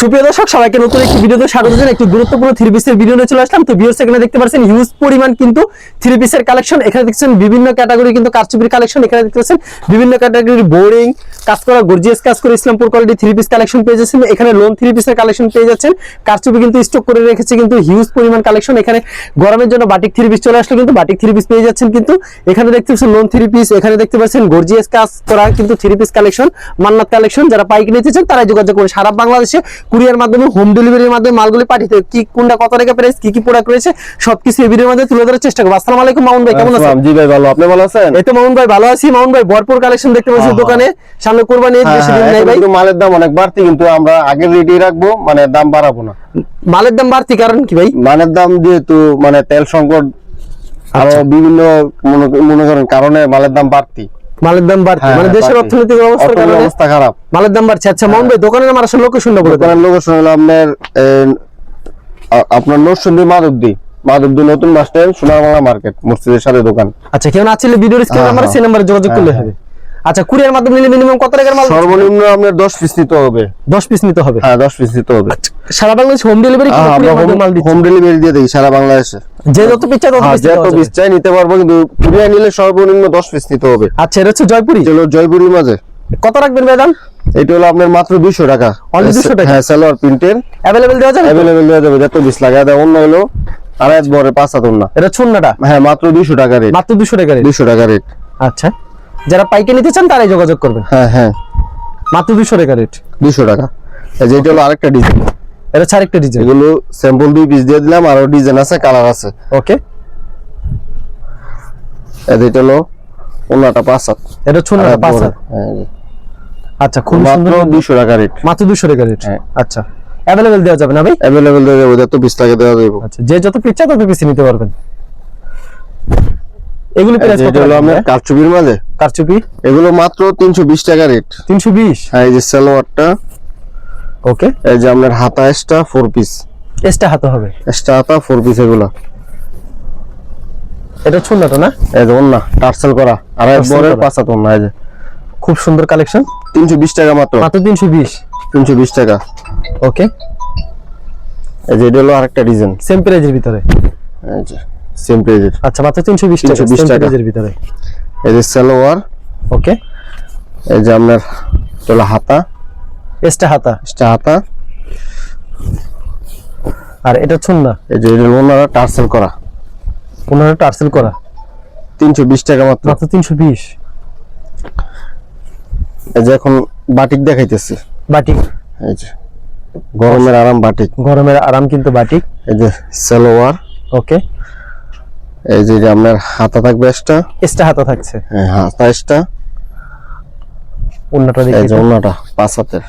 সুপ্রিয় দর্শক সবাইকে নতুন একটি ভিডিওতে স্বাগত জানাই। একটি গুরুত্বপূর্ণ থ্রি পিসের ভিডিও নিয়ে চলে আসলাম। তো ভিউয়ার্স এখানে দেখতে পাচ্ছেন হিউজ পরিমাণ কিন্তু থ্রি পিসের কালেকশন। এখানে দেখছেন বিভিন্ন ক্যাটাগরি কিন্তু কারচুপির কালেকশন। এখানে দেখতে পাচ্ছেন বিভিন্ন ক্যাটাগরির বোরিং কাজ করা, গর্জিয়াস কাজ করে Islampur quality three piece collection পেয়ে যাচ্ছেন। এখানে লোন থ্রি পিসের কালেকশন পেয়ে যাচ্ছেন। কারচুপি কিন্তু স্টক করে রেখেছে কিন্তু হিউজ পরিমাণ কালেকশন। এখানে গরমের জন্য বাটিক থ্রি পিস চলে আসলো, কিন্তু বাটিক থ্রি পিস পেয়ে যাচ্ছেন। কিন্তু এখানে দেখতে পাচ্ছেন লোন থ্রি পিস, এখানে দেখতে পাচ্ছেন গর্জিয়াস কাজ করা কিন্তু থ্রি পিস কালেকশন, মান্নাত কালেকশন। যারা পাইকারি নিতে চান তারাই যোগাযোগ করে সারা বাংলাদেশে কুরিয়ার মাধ্যমে, হোম ডেলিভারির মাধ্যমে মালগুলি পাঠিয়ে কি কোনটা কত টাকা প্রাইস, কি কি প্রোডাক্ট রয়েছে সবকিছু এই ভিডিওর মধ্যে তুলে ধরার চেষ্টা করব। আসসালামু আলাইকুম মামুন ভাই, কেমন আছেন? জি ভাই ভালো, আপনি ভালো আছেন? এই তো মামুন ভাই ভালো আছি। মামুন ভাই ভরপুর কালেকশন দেখতে পাচ্ছি দোকানে, সামনে কুরবানি ঈদ, বেশি দিন নাই ভাই। কিন্তু মালের দাম অনেক বাড়তি, কিন্তু আমরা আগের রেটই রাখবো, মানে দাম বাড়াবো না। মালের দাম বাড়তি কারণ কি ভাই? মালের দাম যেহেতু মানে তেল সংকট আরো বিভিন্ন মনে করেন কারণে মালের দাম বাড়তি। মালের দাম বাড়তি মানে দেশের অর্থনৈতিক অবস্থা খারাপ, মালের দাম বাড়ছে। আচ্ছা মামুন ভাই দোকানের নাম আসলে লোকেশনটা বলে দেন। দোকানের লোকেশন হলো আপনার নরসিংদী মাধবদী নতুন বাস স্ট্যান্ড, সোনারবাংলা মার্কেট, মসজিদের সাথে দোকান। আচ্ছা কেউ না চাইলে ভিডিওর স্ক্রিনে নাম্বার সেই নম্বরে যোগাযোগ করলে হবে। আচ্ছা কুরিয়ার মাধ্যমে নিলে মিনিমাম কত টাকার মাল? সর্বনিম্ন আপনার 10 পিস নিতে হবে। 10 পিস নিতে হবে? হ্যাঁ 10 পিস নিতে হবে। সারা বাংলাদেশ হোম ডেলিভারি কি কুরিয়ার মাধ্যমে মাল দিচ্ছেন? হোম ডেলিভারি দিয়ে দেই সারা বাংলাদেশে। যে যত পিস চাই যত পিস চাই নিতে পারবো, কিন্তু কুরিয়ার নিলে সর্বনিম্ন 10 পিস নিতে হবে। আচ্ছা এটা হচ্ছে জয়পুরি? চলো জয়পুরির মাঝে। কত রাখবেন ভাই দাম? এটা হলো আপনার মাত্র 200 টাকা। অনলি 200 টাকা? হ্যাঁ সালোয়ার প্রিন্টের अवेलेबल দেওয়া যাবে? अवेलेबल দেওয়া যাবে, যত পিস লাগে। এটা অন্য হলো আড়াই বড় 5 হাত না। এটা ছন্নাটা? হ্যাঁ মাত্র 200 টাকা রেট। মাত্র 200 টাকা রেট? 200 টাকা রেট। আচ্ছা যারা পাইকারি নিতে চান তারাই যোগাযোগ করবেন। হ্যাঁ হ্যাঁ মাত্র 200 টাকা রেট। 200 টাকা। এই যে এটা হলো আরেকটা ডিজাইন। এটা ছাড় একটা ডিজাইন। এগুলো স্যাম্পল 2 পিস দিয়ে দিলাম, আর ডিজাইন আছে, কালার আছে। ওকে এটা হলো ওনাটা 5 হাত। এটা ছন্নাটা 5 হাত? হ্যাঁ। আচ্ছা খুব মাত্র সুন্দর। 200 টাকা রেট। মাত্র 200 টাকা রেট? হ্যাঁ। আচ্ছা अवेलेबल দেওয়া যাবে না ভাই? अवेलेबल দেওয়া যাবে, যত পিস লাগে দেওয়া যাবে। আচ্ছা যে যত পিস চাই তত পিস নিতে পারবেন। এগুলো প্রাইস কত? এটা হলো আমরা কারচুপির মাঝে কারচুপি, এগুলো মাত্র 320 টাকা রেট। 320? হ্যাঁ এই যে সালোয়ারটা, ওকে। এই যে আপনার হাতা এক্সট্রা 4 পিস, এক্সট্রা হাতে হবে? এক্সট্রা হাতা 4 পিস এগুলো। এটা ছন্নাটা না? এই যে ওন্না টার্সেল করা, আর এক বড় 5 হাত ওন্না। এই যে খুব সুন্দর কালেকশন। 320 টাকা মাত্র। মাত্র 320? 320 টাকা। ওকে। এই যে এটা হলো আরেকটা ডিজাইন সেম প্রাইজের ভিতরে? এই যে সেম প্রাইজের। আচ্ছা মাত্র 320 টাকা, 320 সেম টাকা প্রাইজের ভিতরে। এই যে সালোয়ার, ওকে। এই যে আপনার হলো হাতা, এক্সট্রা হাতা? এক্সট্রা হাতা। আর এটা ছন্না? এই যে এটা ওন্না টার্সেল করা, ওনারা টার্সেল করা। 320 টাকা মাত্র। মাত্র 320? এই যে এখন বাটিক দেখাইতেছি। বাটিক? এই যে গরমের আরাম বাটিক। গরমের আরাম কিন্তু বাটিক। এই যে সালোয়ার, ওকে। এই যে আপনার হাতা থাকবে এক্সট্রা। এক্সট্রা হাতা থাকছে? হ্যাঁ হাতা এক্সট্রা। ওন্নাটা দেখি। এই যে ওন্নাটা 5 হাতের।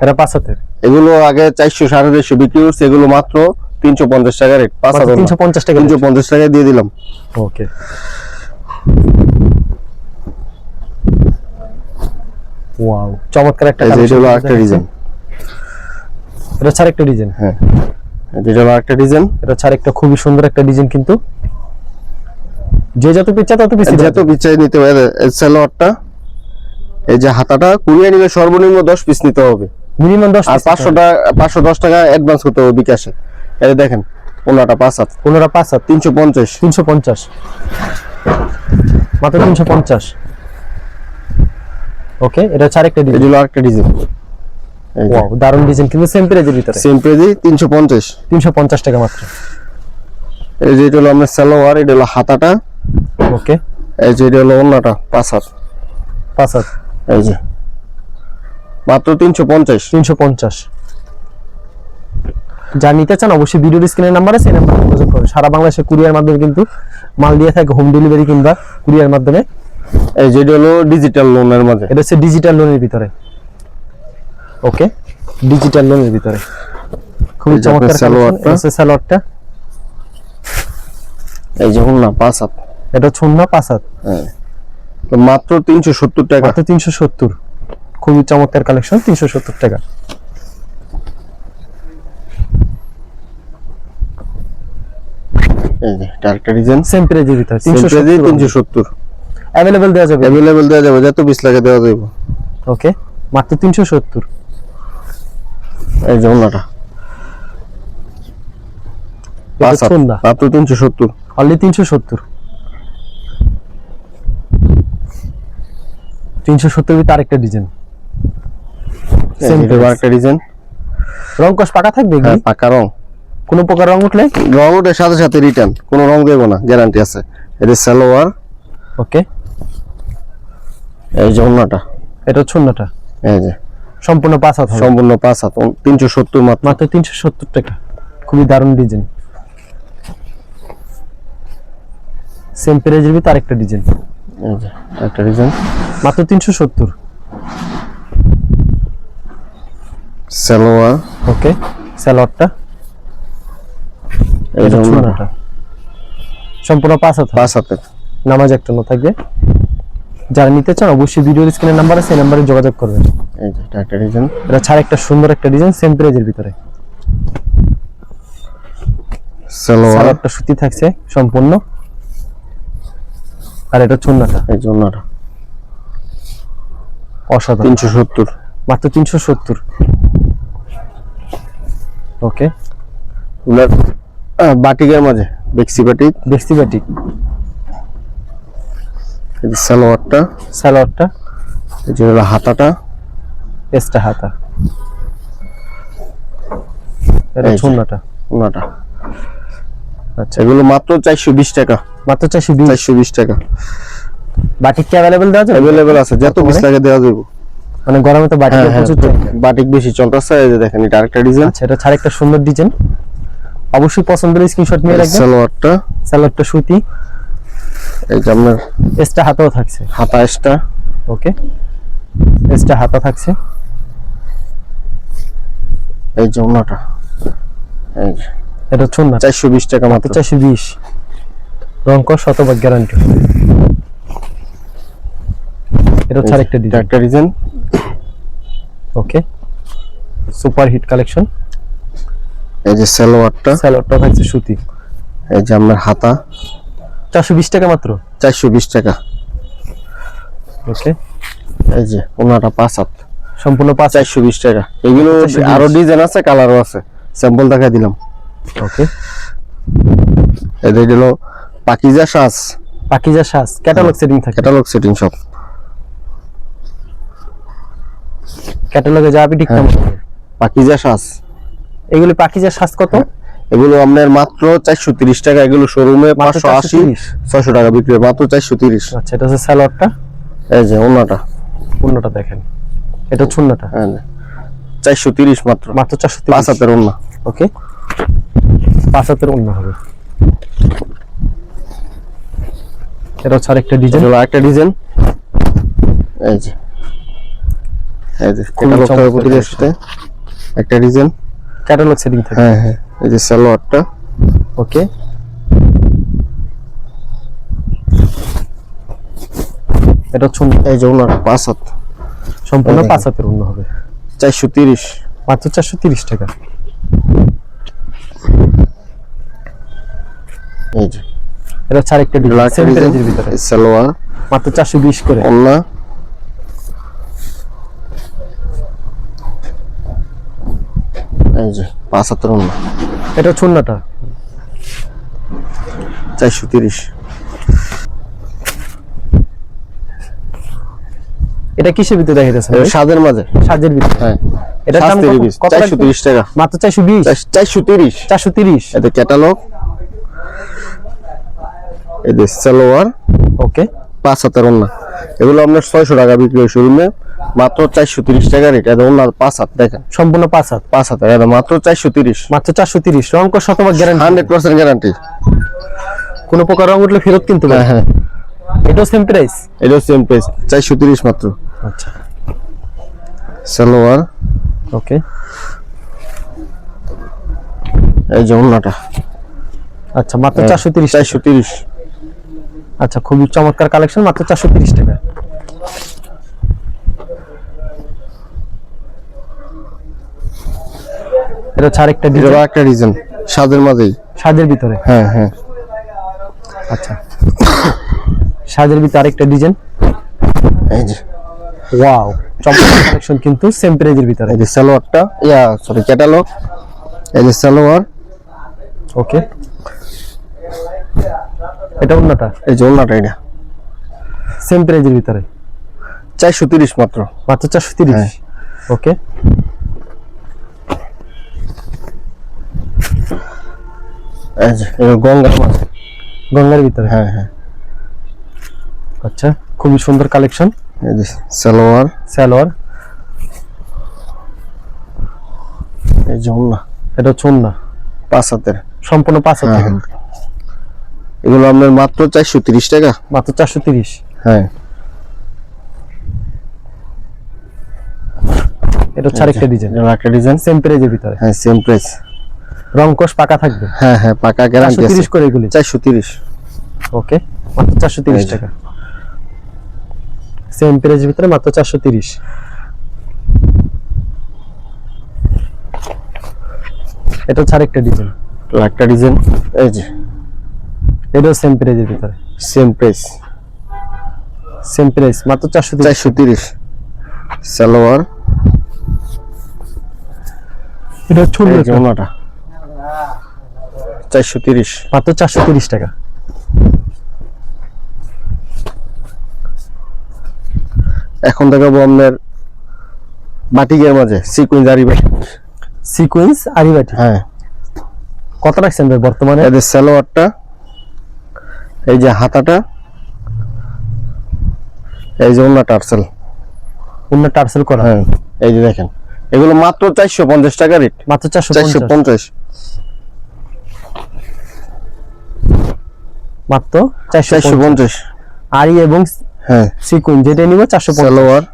এটা 5 হাতের? এগুলো আগে 400 450 বিক্রি করছে, এগুলো মাত্র 350 টাকা রেট। 5 হাত 350 টাকা? 350 টাকা দিয়ে দিলাম। ওকে। ওয়াও চমৎকার একটা এই যে এটা হলো কালেকশন। আরেকটা ডিজাইন। এটা ছাড় একটা ডিজাইন? হ্যাঁ এটা হলো আরেকটা ডিজাইন। এটা ছাড় একটা খুবই সুন্দর একটা ডিজাইন, কিন্তু যে যত পিচ্ছা তত পিস যত পিছাই নিতে হবে। এই সালোয়ারটা, এই যে হাতাটা কুরিয়ার নিলে সর্বনিম্ন 10 পিস নিতে হবে, মিনিমাম 10 আর পিস। 510 টাকা অ্যাডভান্স করতে হবে বিকাশে। এই দেখেন ওনাটা 5 হাত, 5 হাত 350। 350? মাত্র 350? ওকে। এটা ছাড় একটা ডিজাইন। এগুলো আরেকটা ডিজাইন। এই যে ওয়াও দারুণ ডিজাইন, কিন্তু সেম প্রাইজের ভিতরে? সেম প্রাইজে 350। 350 টাকা মাত্র। এই যে এটা হলো আপনার সালোয়ার, এটা হলো হাতাটা। ওকে। এই যে এটা হলো ওন্নাটা 5 হাত। 5 হাত? এই যে মাত্র 350। 350? যা নিতে চান অবশ্যই ভিডিওর স্ক্রিনের নাম্বার আছে, এই নাম্বারে যোগাযোগ করুন। সারা বাংলাদেশে কুরিয়ার মাধ্যমে কিন্তু মাল দিয়ে থাকে, হোম ডেলিভারি কিংবা কুরিয়ার মাধ্যমে। এই যে এটা হলো ডিজিটাল লোনের মধ্যে। এটা হচ্ছে ডিজিটাল লোনের ভিতরে। ওকে ডিজিটাল লোনের ভিতরে খুবই চমৎকার সালোয়ারটা। এটা সালোয়ারটা। এই যে ওন্না 5 হাত। এটা ছন্না 5 হাত? হ্যাঁ তো মাত্র 370 টাকা। মাত্র 370? খুবই চমৎকার কালেকশন, 370 টাকা। এই যে এটা আরেকটা ডিজাইন, সেম প্রাইজের ভিতরে? 370। अवेलेबल দেওয়া যাবে? अवेलेबल দেওয়া যাবে, যত পিস লাগে দেওয়া যাবে। ওকে মাত্র 370। এই যে ওনাটা এটা ছন্দা মাত্র 370। অনলি 370। 370 ভিতরে আরেকটা ডিজাইন, সেম এটা আরেকটা ডিজাইন। রং কস পাকা থাকবে হ্যাঁ কি? পাকা রং, কোনো প্রকার রং উঠলে রং ওঠার সাথে সাথে রিটার্ন, কোনো রং দেবো না, গ্যারান্টি আছে। এটা সালোয়ার, ওকে। এই যে ওনাটা, এটা ছন্নটা এই যে সম্পূর্ণ 5 হাত হবে, সম্পূর্ণ 5 হাত, 370 মাত্র। মাত্র 370 টাকা। খুবই দারুণ ডিজাইন, সেম প্রাইজের ভিতরে আরেকটা ডিজাইন, এই যে একটা ডিজাইন মাত্র 370। সালোয়ার, ওকে। সালোয়ারটা, এই যে এটা ওনাটা ছন্নটা সম্পূর্ণ 5 হাত হবে। 5 হাতের। নামাজ একটা না থাকবে। যারা নিতে চান অবশ্যই ভিডিওর স্ক্রিনের নাম্বার আছে, এই নাম্বারে যোগাযোগ করবেন। এই যে এটা একটা ডিজাইন, এটা ছাড়া একটা সুন্দর একটা ডিজাইন সেম প্রাইজের ভিতরে। সালোয়ার, সালোয়ারটা সুতি থাকছে সম্পূর্ণ, আর এটা ছন্নটা এই যে ওনাটা অসাধারণ, 370। মাত্র 370। ওকে। বাটিকের মাঝে বেক্সি বাটিক, দেখছি বাটিক। এই যে সালোয়ারটা, সালোয়ারটা, এই যে হলো হাতাটা, এক্সট্রা হাতা, এটা এই যে। ছন্নটা। ওনাটা। আচ্ছা, এগুলো মাত্র 420 টাকা, মাত্র 420। 420 টাকা। বাটিক কি অ্যাভেলেবল দেওয়া যাবে? অ্যাভেলেবল আছে, যত পিস লাগে দেওয়া যাবে। মানে গরমে তো বাটিকের প্রচুর চাহিদা। বাটিক বেশি চলতেছে। এই যে দেখেন এটা আরেকটা ডিজাইন, আচ্ছা, এটা ছাড়া একটা সুন্দর ডিজাইন, অবশ্যই পছন্দের স্ক্রিনশট নিয়ে রাখবেন। সালোয়ারটা, সালোয়ারটা সুতি, এই যে আপনার এক্সট্রা হাতাও থাকছে। হাতা এক্সট্রা, ওকে, এক্সট্রা হাতা থাকছে। এই যে ওনাটা, এই যে এটা ছন্নটা 420 টাকা মাত্র। 420। রং কস শতভাগ গ্যারান্টি। এটা ছাড়া একটা এটা ডিজাইন, একটা design, okay. Super hit collection. এই যে সালোয়ারটা, সালোয়ারটা থাকছে সুতি, এই যে আপনার হাতা 420 টাকা মাত্র। 420 টাকা। ওকে, এই যে ওনাটা 5 হাত, সম্পূর্ণ 5। 420 টাকা। এগুলো 420 আরো ডিজাইন আছে, কালারও আছে, স্যাম্পল দেখা দিলাম। ওকে। এটা হলো পাকিজা সাজ, পাকিজা সাজ, ক্যাটালগ সেটিং থাকে। ক্যাটালগ সেটিং সব। ক্যাটালগে যাবে ঠিক তেমন। পাকিজা সাজ, এগুলি পাকিজা সাজ কত? এগুলো আপনার মাত্র 430 টাকা। এগুলো শোরুমে মাত্র 580 600 টাকা বিক্রি হয়, মাত্র 430। আচ্ছা, এটা হচ্ছে সালোয়ারটা, এই যে ওনাটা, অন্যটা দেখেন, এটা ছন্নটা হ্যাঁ 430 মাত্র, মাত্র 430। 5 হাতের ওন্না। ওকে, 5 হাতের অন্য হবে। এটা হচ্ছে আরেকটা ডিজাইন, এটা হলো আরেকটা ডিজাইন, এই যে ক্যাটালগটার চমৎকার প্রতি সাথে একটা ডিজাইন। ক্যাটালগ সেটিং থাকে। হ্যাঁ হ্যাঁ, এই যে সালোয়ারটা, ওকে। এটা হচ্ছে এই যে ওনাটা 5 হাত, সম্পূর্ণ 5 হাতের অন্য হবে, 430। মাত্র 430 টাকা। এই যে এটা হচ্ছে আরেকটা এটা ডিজাইন, আরেকটা সেম ডিজাইন, প্রাইজের ভিতরে, এই সালোয়ার, মাত্র 420 করে। ওন্না, এই যে 5 হাতের ওন্না, এটা ছন্নটা 430। এটা কিসের ভিতরে দেখাইতেছেন? এটা সাদের মাঝে, সাজের ভিতরে। হ্যাঁ এটার দাম কত? 430 টাকা, মাত্র 420। 430। 430। এটা ক্যাটালগ, এই যে সালোয়ার, ওকে। 5 হাতের ওন্না। এগুলো আপনার 600 টাকা বিক্রি হয় শোরুমে, মাত্র 430 টাকা রেট। এটা ওন্না 5 হাত, দেখেন সম্পূর্ণ 5 হাত, 5 হাতের, এটা মাত্র 430। মাত্র 430। রং কস শতভাগ গ্যারান্টি, 100% গ্যারান্টি। কোনো প্রকার রং উঠলে ফেরত কিনতে হ্যাঁ পারবেন। হ্যাঁ, এটাও সেম প্রাইস। এটাও সেম প্রাইস, 430 মাত্র। আচ্ছা, সালোয়ার, ওকে। এই যে ওন্নাটা, আচ্ছা, মাত্র 430। 430। আচ্ছা, খুবই চমৎকার কালেকশন, মাত্র 430 টাকা। এটা হচ্ছে আরেকটা এটা ডিজাইন, একটা ডিজাইন সাদের মাঝেই, সাজের ভিতরে। হ্যাঁ হ্যাঁ, আচ্ছা, সাজের ভিতরে আরেকটা ডিজাইন, এই যে ওয়াও, চমৎকার কালেকশন কিন্তু সেম প্রাইজের ভিতরে। এই যে সালোয়ারটা, সরি ক্যাটালগ, এই যে সালোয়ার, ওকে, এটা ওন্নাটা এই যে ওন্নাটা, এটা সেম প্রাইজের ভিতরে 430 মাত্র। মাত্র 430। হ্যাঁ। ওকে, এই যে এটা গঙ্গার মাঝে, গঙ্গার ভিতরে। হ্যাঁ হ্যাঁ। আচ্ছা, খুবই সুন্দর কালেকশন। এই যে সালোয়ার, সালোয়ার, এই যে ওন্না, এটা হচ্ছে ওন্না, 5 হাতের, সম্পূর্ণ 5 হাত হ্যাঁ, থেকে। এগুলো আপনার মাত্র 430 টাকা। মাত্র 430। হ্যাঁ, এটা হচ্ছে আরেকটা ডিজাইন, এটা একটা ডিজাইন, সেম প্রাইজের ভিতরে। হ্যাঁ সেম প্রাইস। রংকশ পাকা থাকবে। হ্যাঁ হ্যাঁ, পাকা গ্যারান্টি আছে। 430 করে এগুলি। 430। ওকে, মাত্র 430 এই যে। টাকা, সেম প্রাইজের ভিতরে মাত্র 430। এটা হচ্ছে আরেকটা ডিজাইন, একটা ডিজাইন, এই যে এটাও সেম প্রাইজের ভিতরে, সেম প্রাইস, সেম প্রাইস মাত্র 430। 430। সালোয়ার, এটা হচ্ছে এই যে ওন্নাটা, ওন্নাটা 430। মাত্র 430 টাকা। এখন দেখাবো আপনার বাটিকের মাঝে সিকুয়েন্স আরি বাটি। সিকোয়েন্স আরিবাটি, হ্যাঁ, কত রাখছেন ভাই বর্তমানে? এদের সালোয়ারটা, এই যে হাতাটা, এই যে ওন্না টার্সেল, ওন্না টার্সেল করা। হ্যাঁ এই যে দেখেন, এগুলো মাত্র 450 টাকা রেট। মাত্র 450। 450। মাত্র 450। 450। আরি এবং হ্যাঁ, সিকোয়েন্স যেটা নিব 450। সালোয়ার,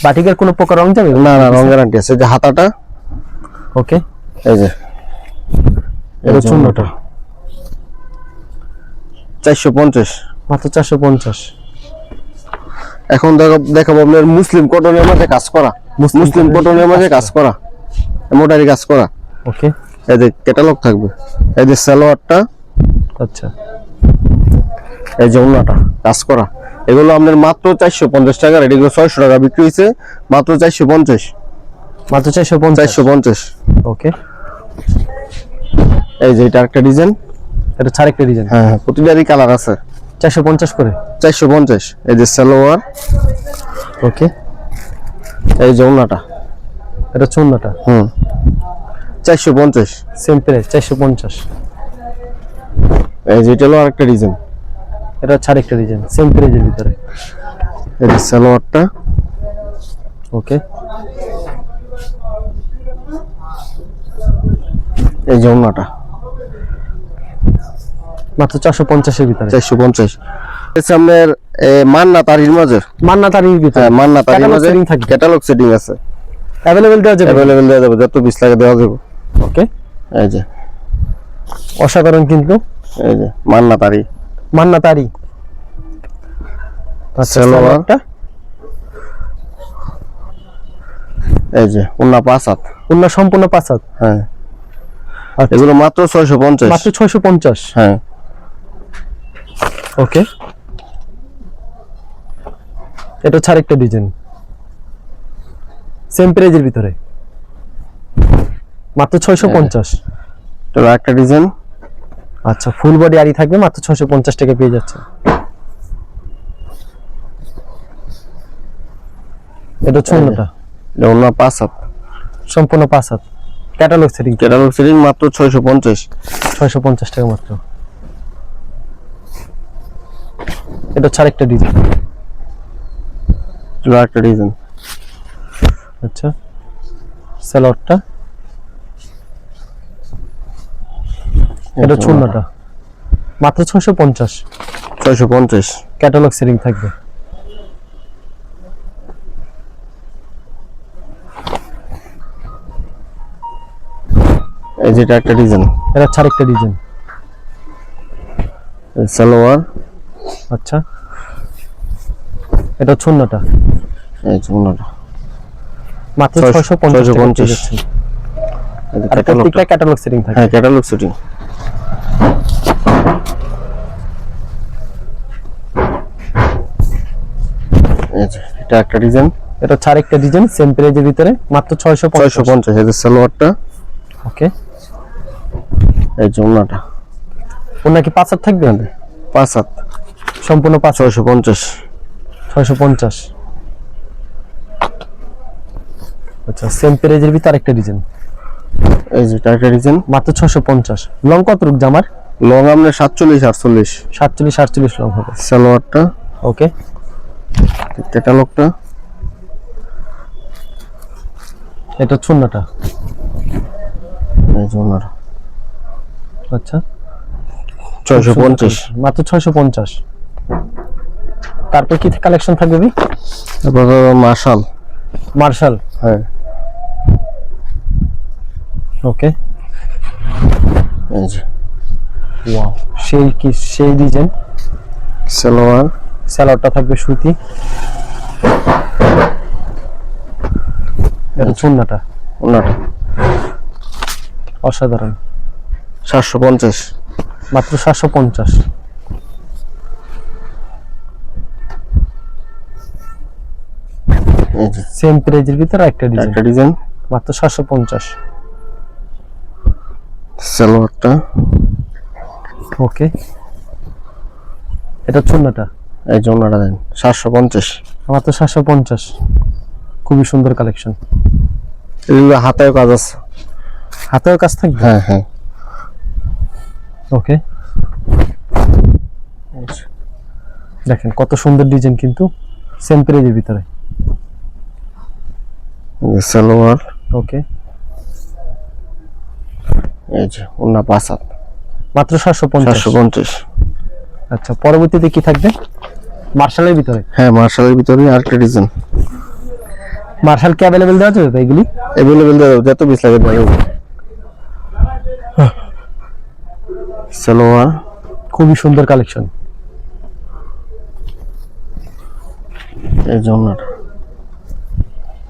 বাটিকের কোনো প্রকার রং যাবে না না, রং গ্যারান্টি আছে। এই যে হাতাটা, ওকে, এই যে এটা চুন্নটা 450। মাত্র 450। এখন দেখাবো আপনার মুসলিম কটনের মাঝে কাজ করা, মুসলিম কটনের মাঝে কাজ করা, মোটারি কাজ করা। ওকে, এই যে ক্যাটালগ থাকবে, এই যে সালোয়ারটা, আচ্ছা, এই যে ওন্নাটা কাজ করা। এগুলো আপনার মাত্র 450 টাকা রেট। এগুলো 600 টাকা বিক্রি হয়েছে, মাত্র 450। মাত্র 450। 450। ওকে, এই যে এটা একটা ডিজাইন, এটা ছাড় একটা ডিজাইন। হ্যাঁ হ্যাঁ, প্রতিটারই কালার আছে। 450 করে। 450। এই যে সালোয়ার, ওকে, এই যে ওন্নাটা, এটা চুন্নটা 450। Same price 450। এই যে এটা হলো আরেকটা ডিজাইন, এটা ছাড় একটা ডিজাইন সেম প্রাইজের ভিতরে। এই যে সালোয়ারটা, ওকে, এই যে ওন্নাটা মাত্র 450 এর ভিতরে। 450। আপনার মান্না তারির মাঝে, মান্না তারির ভিতরে। হ্যাঁ মান্না তারির Catalog মাঝে setting থাকবে। ক্যাটালগ সেটিং আছে, अवेलेबल দেওয়া যাবে। अवेलेबल দেওয়া যাবে, যত পিস লাগে দেওয়া যাবে। ওকে, এই যে অসাধারণ কিন্তু এই যে মান্না তারি, মান্না তারি। আচ্ছা, সালোয়ার, সালোয়ারটা এই যে ওন্না 5 হাত, ওন্না সম্পূর্ণ 5 হাত। হ্যাঁ আচ্ছা, এগুলো মাত্র 650। মাত্র 650। হ্যাঁ, ওকে, এটা ছাড় একটা ডিজাইন সেম প্রাইজের ভিতরে, মাত্র 650। তো একটা ডিজাইন, আচ্ছা, ফুল বডি আরি থাকবে, মাত্র 650 টাকা পেয়ে যাচ্ছে। এটা চুন্নটা এটা ওন্না 5 হাত, সম্পূর্ণ 5 হাত, ক্যাটালগ সেটিং, ক্যাটালগ সেটিং মাত্র 650। 650 টাকা মাত্র। এটা ছাড় একটা ডিজাইন, তো একটা ডিজাইন, আচ্ছা, সালোয়ারটা, এটা চুন্নটা মাত্র 650। 650। ক্যাটালগ সেটিং থাকবে। এই যেটা একটা ডিজাইন, এটা ছাড় একটা ডিজাইন, সালোয়ার, আচ্ছা, এটা চুন্নটা এই যে ওন্নাটা মাত্র 650 টাকা পেয়ে 650। যাচ্ছেন। এই যে আর ক্যাটালগটা, প্রত্যেকটা ক্যাটালগ সেটিং থাকে। হ্যাঁ ক্যাটালগ সেটিং। এই যে এটা একটা ডিজাইন, এটা হচ্ছে আরেকটা ডিজাইন সেম প্রাইজের ভিতরে মাত্র 650। 650 এই যে সালোয়ারটা, ওকে। এই যে ওন্নাটা, ওনা কি 5 হাত থাকবে? 5 হাত, সম্পূর্ণ 5 650। 650। আচ্ছা সেম প্রাইজের ভিতরে আরেকটা ডিজাইন, এই যে এটা একটা ডিজাইন, মাত্র 650। লং কত রূপ জামার? লং আপনার 47 48। 47 লং হবে। সালোয়ারটা, ওকে। ক্যাটালগটা, এটা চুন্নাটা। এই যে ওন্নাটা, আচ্ছা 650। মাত্র 650। তারপর কি কালেকশন থাকবে ভাই? তারপর মার্শাল, মার্শাল। হ্যাঁ ওকে। এই যে ওয়াও, সেই ডিজাইন। সালোয়ার, সালোয়ারটা থাকবে সুতি। এটা চুন্নাটা, ওন্নাটা অসাধারণ। 750। মাত্র 750। এই যে সেম প্রাইজের ভিতরে একটা ডিজাইন, একটা ডিজাইন, মাত্র 750। সালোয়ারটা, ওকে। এটা চুন্নাটা, এই যে ওন্নাটা দেন 750। মাত্র 750। খুবই সুন্দর কালেকশন। এগুলো হাতেও কাজ আছে, হাতেও কাজ থাকবে। হ্যাঁ হ্যাঁ। ওকে। দেখেন কত সুন্দর ডিজাইন, কিন্তু সেম প্রাইজের ভিতরে। এই যে সালোয়ার, ওকে। এই যে ওন্না 5 হাত, মাত্র 750। 750। আচ্ছা পরবর্তীতে কি থাকবে? মার্শালের ভিতরে। হ্যাঁ মার্শালের ভিতরে আরেকটা ডিজাইন, মার্শাল কি অ্যাভেলেবেল দেওয়া যাবে এগুলি? अवेलेबल दे दो যত পিস লাগে ভাই। সালোয়ার, খুবই সুন্দর কালেকশন। এই যে ওন্নাটা,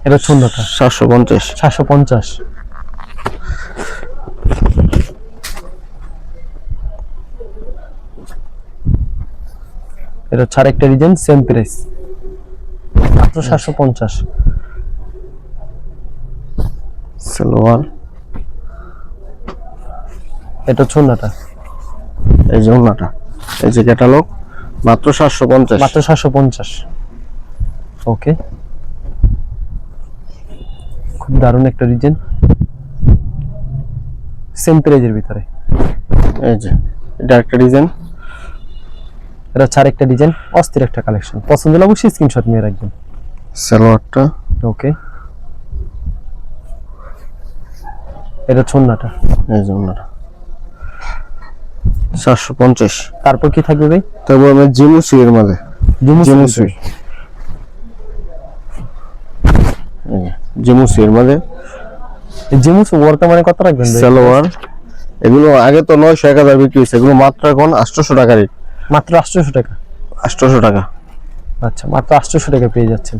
এটা সুন্দরটা 750। 750। এটা ছাড় একটা ডিজাইন সেম প্রাইস, মাত্র 750। সালোয়ার, এটা চুন্নাটা, এই যে ওন্নাটা, এই যে ক্যাটালগ, মাত্র 750। মাত্র 750। ওকে। খুব দারুণ একটা ডিজাইন সেম প্রাইজের ভিতরে। এই যে এটা একটা ডিজাইন, এটা ছাড় একটা ডিজাইন, অস্থির একটা কালেকশন। পছন্দ হলে অবশ্যই স্ক্রিনশট নিয়ে রাখবেন। সালোয়ারটা, ওকে। এটা চুন্নাটা, এই যে ওন্নাটা 750। তারপর কি থাকবে ভাই? তারপর আমরা জিমুসি এর মধ্যে, জিমুসি, জিমুসি এর মধ্যে জিমুস ওয়ার্ক মানে কত রাখবেন ভাই? সালোয়ার, এগুলো আগে তো 900 1000 বিক্রি হয়েছে, এগুলো মাত্র এখন 800 টাকা রেট, মাত্র 800 টাকা। 800 টাকা। আচ্ছা মাত্র 800 টাকা পেয়ে যাচ্ছেন,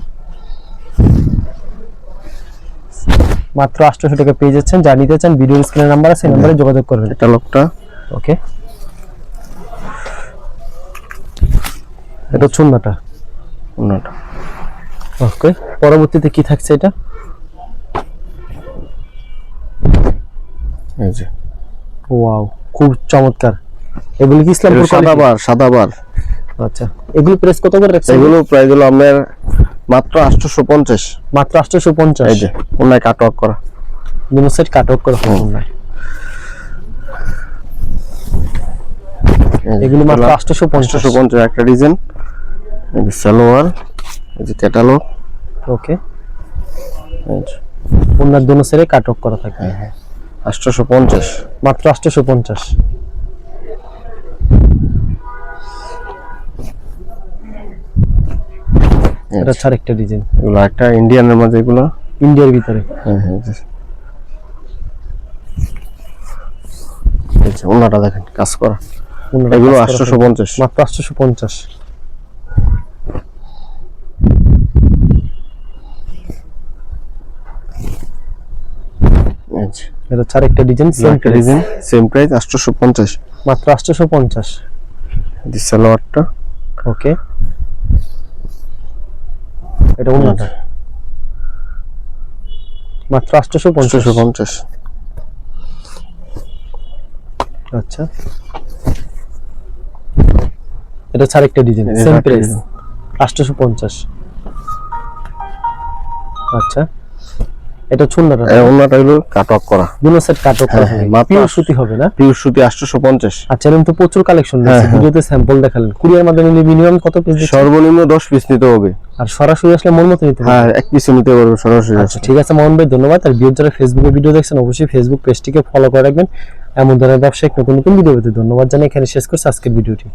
মাত্র 800 টাকা পেয়ে যাচ্ছেন। যা নিতে চান ভিডিওর স্ক্রিনে নাম্বার আছে, এই নম্বরে যোগাযোগ করবেন। ক্যাটালগটা, ওকে। এটা চুন্নাটা, ওন্নাটা, ওকে। পরবর্তীতে কি থাকছে এটা? এই যে ওয়াও, খুব চমৎকার। এগুলি কি ইসলামপুর সাদাবার, সাদাবার। আচ্ছা এগুলি প্রাইস কত করে রাখছেন? এগুলো প্রাইস হলো আপনার মাত্র 850। মাত্র 850। এই যে ওন্নায় কাটওয়ার্ক করা, দুনো সেট কাট অফ করে নাই। এগুলি মাত্র 850। 850 একটা ডিজাইন, এই যে সালোয়ার, এই যে ক্যাটালগ, ওকে। এই যে ওনার দুনো সেটে কাট অফ করা থাকে। 850। মাত্র 850। এটা ছাড় একটা ডিজাইন, এগুলো একটা ইন্ডিয়ানের মধ্যে, এগুলো ইন্ডিয়ার ভিতরে। হ্যাঁ হ্যাঁ। এই যে ওন্নাটা দেখেন কাজ করা, ওনারা এগুলো কাজ করা থাকে। 850। মাত্র 850। এই যে এটা ছাড় একটা ডিজাইন সেম একটা ডিজাইন, সেম প্রাইস 850। মাত্র 850। এই সালোয়ারটা, ওকে। এটা ওন্নাটা মাত্র 850 850। আচ্ছা এটা ছাড় একটা ডিজাইন এটা সেম আরেকটা প্রাইস design। 850। আচ্ছা এটা ওন্নাটা এই ওন্নাটা হলো কাটওয়ার্ক করা, দুনো সেট কাটও করা হ্যাঁ, হবে মাত্র পিওর সুতি হবে না? পিওর সুতি 850। আচ্ছা এরকম তো প্রচুর কালেকশন রয়েছে, হ্যাঁ, হ্যাঁ। ভিডিওতে স্যাম্পল দেখালেন। কুরিয়ার মাধ্যমে নিলে মিনিমাম কত পিস দিচ্ছেন? সর্বনিম্ন 10 পিস নিতে হবে। আর সরাসরি আসলে মন মতো নিতে হবে? হ্যাঁ, এক পিস নিতে পারবে সরাসরি। আচ্ছা ঠিক আছে মোহন ভাই, ধন্যবাদ। আর ভিডিও যারা ফেসবুকে ভিডিও দেখছেন অবশ্যই ফেসবুক পেজটিকে ফলো করে রাখবেন। এমন ধরনের ব্যবসায়িক নতুন নতুন ভিডিও পেতে ধন্যবাদ জানিয়ে এখানে শেষ করছি আজকের ভিডিওটি।